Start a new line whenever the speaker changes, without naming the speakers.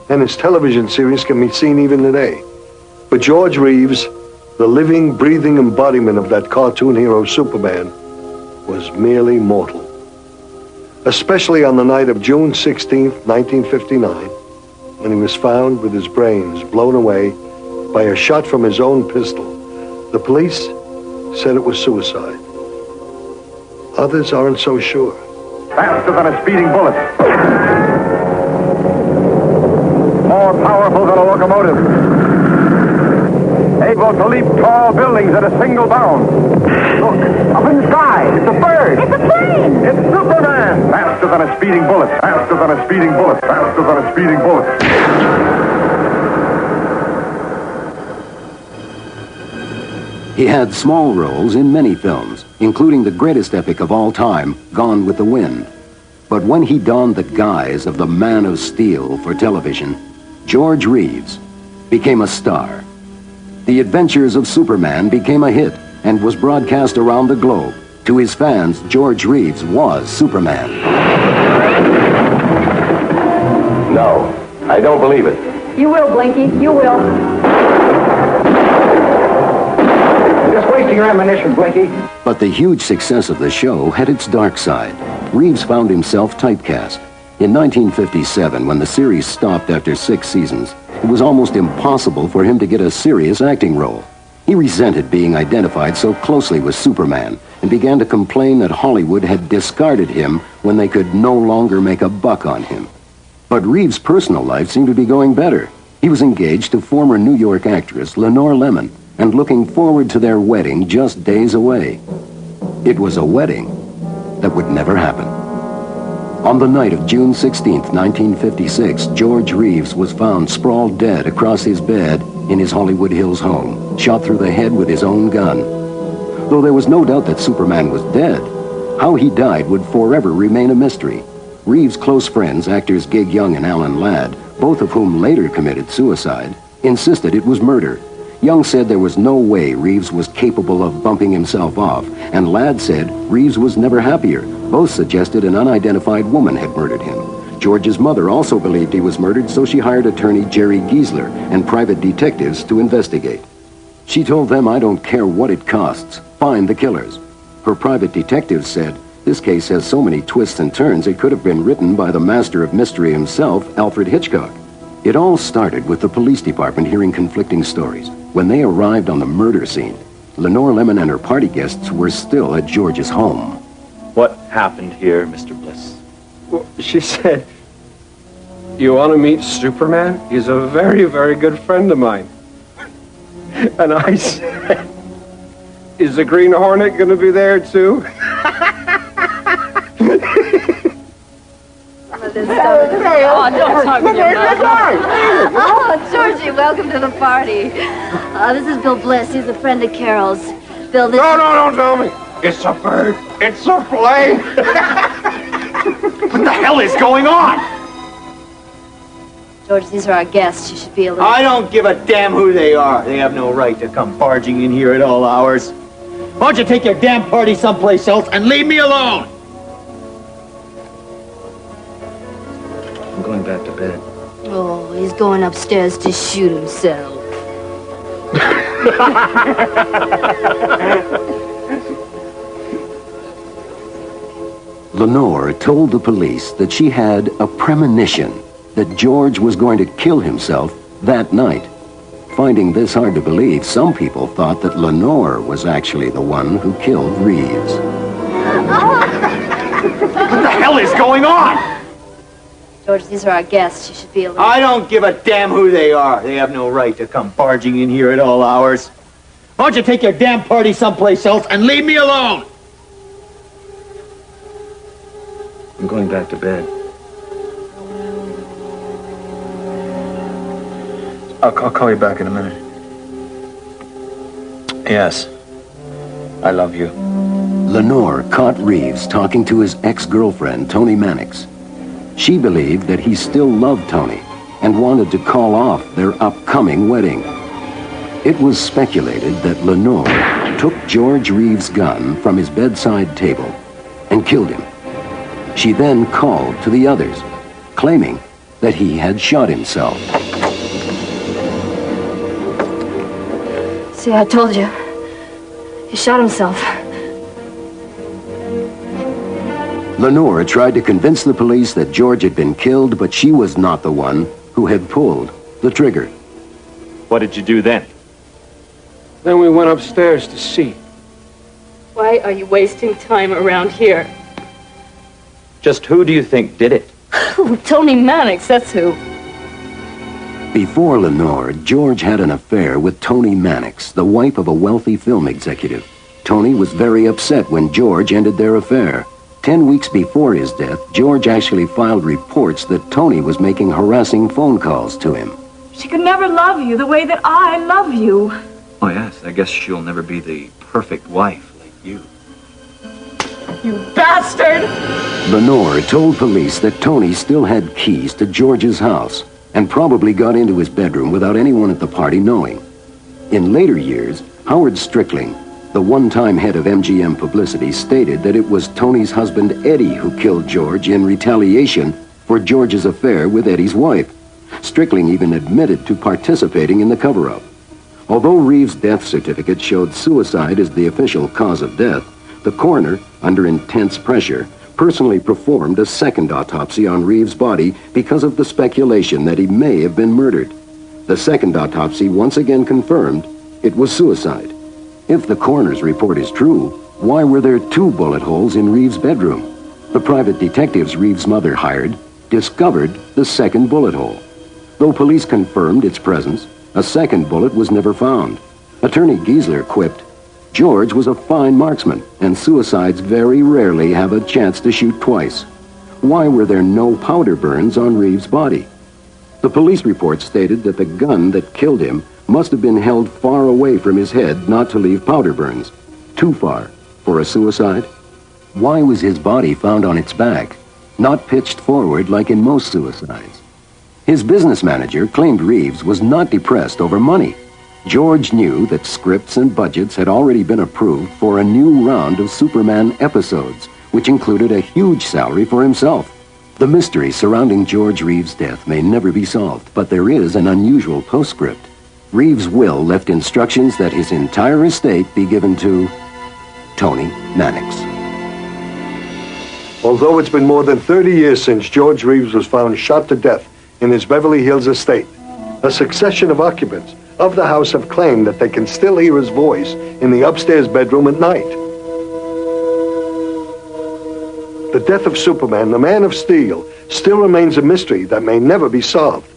and his television series can be seen even today. But George Reeves, the living, breathing embodiment of that cartoon hero Superman, was merely mortal. Especially on the night of June 16th, 1959, when he was found with his brains blown away by a shot from his own pistol. The police said it was suicide. Others aren't so sure.
Faster than a speeding bullet. More powerful than a locomotive. Able to leap tall buildings at a single bound. Look, up in the sky. It's a bird.
It's a plane.
It's Superman. Faster than a speeding bullet. Faster than a speeding bullet. Faster than a speeding bullet.
He had small roles in many films, including the greatest epic of all time, Gone with the Wind. But when he donned the guise of the Man of Steel for television, George Reeves became a star. The Adventures of Superman became a hit and was broadcast around the globe. To his fans, George Reeves was Superman.
No, I don't believe it.
You will, Blinky. You will.
Just wasting your ammunition, Blinky.
But the huge success of the show had its dark side. Reeves found himself typecast. In 1957, when the series stopped after 6 seasons, it was almost impossible for him to get a serious acting role. He resented being identified so closely with Superman and began to complain that Hollywood had discarded him when they could no longer make a buck on him. But Reeves' personal life seemed to be going better. He was engaged to former New York actress Lenore Lemon and looking forward to their wedding just days away. It was a wedding that would never happen. On the night of June 16th, 1956, George Reeves was found sprawled dead across his bed in his Hollywood Hills home, shot through the head with his own gun. Though there was no doubt that Superman was dead, how he died would forever remain a mystery. Reeves' close friends, actors Gig Young and Alan Ladd, both of whom later committed suicide, insisted it was murder. Young said there was no way Reeves was capable of bumping himself off, and Ladd said Reeves was never happier. Both suggested an unidentified woman had murdered him. George's mother also believed he was murdered, so she hired attorney Jerry Giesler and private detectives to investigate. She told them, "I don't care what it costs. Find the killers." Her private detectives said, "This case has so many twists and turns, it could have been written by the master of mystery himself, Alfred Hitchcock." It all started with the police department hearing conflicting stories. When they arrived on the murder scene, Lenore Lemon and her party guests were still at George's home.
What happened here, Mr. Bliss?
Well, she said, "You want to meet Superman? He's a very, very good friend of mine." And I said, "Is the Green Hornet going to be there too?"
Oh, don't talk to your mother. Oh, Georgie, welcome to the party. This is Bill Bliss. He's a friend of Carol's. Bill, this
No, don't tell me. It's a bird. It's a plane.
What the hell is going on?
George, these are our guests. You should be a little...
I don't give a damn who they are. They have no right to come barging in here at all hours. Why don't you take your damn party someplace else and leave me alone?
I'm going back to bed.
Oh, he's going upstairs to shoot himself.
Lenore told the police that she had a premonition that George was going to kill himself that night. Finding this hard to believe, some people thought that Lenore was actually the one who killed Reeves.
What the hell is going on?
George, these are our guests. You should be a little...
I don't give a damn who they are. They have no right to come barging in here at all hours. Why don't you take your damn party someplace else and leave me alone?
I'm going back to bed. I'll call you back in a minute. Yes. I love you.
Lenore caught Reeves talking to his ex-girlfriend, Toni Mannix. She believed that he still loved Toni and wanted to call off their upcoming wedding. It was speculated that Lenore took George Reeves' gun from his bedside table and killed him. She then called to the others, claiming that he had shot himself.
See, I told you. He shot himself.
Lenore tried to convince the police that George had been killed, but she was not the one who had pulled the trigger.
What did you do then?
Then we went upstairs to see.
Why are you wasting time around here?
Just who do you think did it?
Oh, Tony Mannix, that's who.
Before Lenore, George had an affair with Tony Mannix, the wife of a wealthy film executive. Tony was very upset when George ended their affair. 10 weeks before his death, George actually filed reports that Tony was making harassing phone calls to him.
She could never love you the way that I love you.
Oh, yes. I guess she'll never be the perfect wife like you.
You bastard!
Lenore told police that Tony still had keys to George's house and probably got into his bedroom without anyone at the party knowing. In later years, Howard Strickling, the one-time head of MGM Publicity, stated that it was Tony's husband Eddie who killed George in retaliation for George's affair with Eddie's wife. Strickling even admitted to participating in the cover-up. Although Reeves' death certificate showed suicide as the official cause of death, the coroner, under intense pressure, personally performed a second autopsy on Reeves' body because of the speculation that he may have been murdered. The second autopsy once again confirmed it was suicide. If the coroner's report is true, why were there 2 bullet holes in Reeves' bedroom? The private detectives Reeves' mother hired discovered the second bullet hole. Though police confirmed its presence, a second bullet was never found. Attorney Giesler quipped, "George was a fine marksman, and suicides very rarely have a chance to shoot twice. Why were there no powder burns on Reeves' body?" The police report stated that the gun that killed him must have been held far away from his head not to leave powder burns. Too far for a suicide? Why was his body found on its back, not pitched forward like in most suicides? His business manager claimed Reeves was not depressed over money. George knew that scripts and budgets had already been approved for a new round of Superman episodes, which included a huge salary for himself. The mystery surrounding George Reeves' death may never be solved, but there is an unusual postscript. Reeves' will left instructions that his entire estate be given to Tony Mannix.
Although it's been more than 30 years since George Reeves was found shot to death in his Beverly Hills estate, a succession of occupants of the house have claimed that they can still hear his voice in the upstairs bedroom at night. The death of Superman, the Man of Steel, still remains a mystery that may never be solved.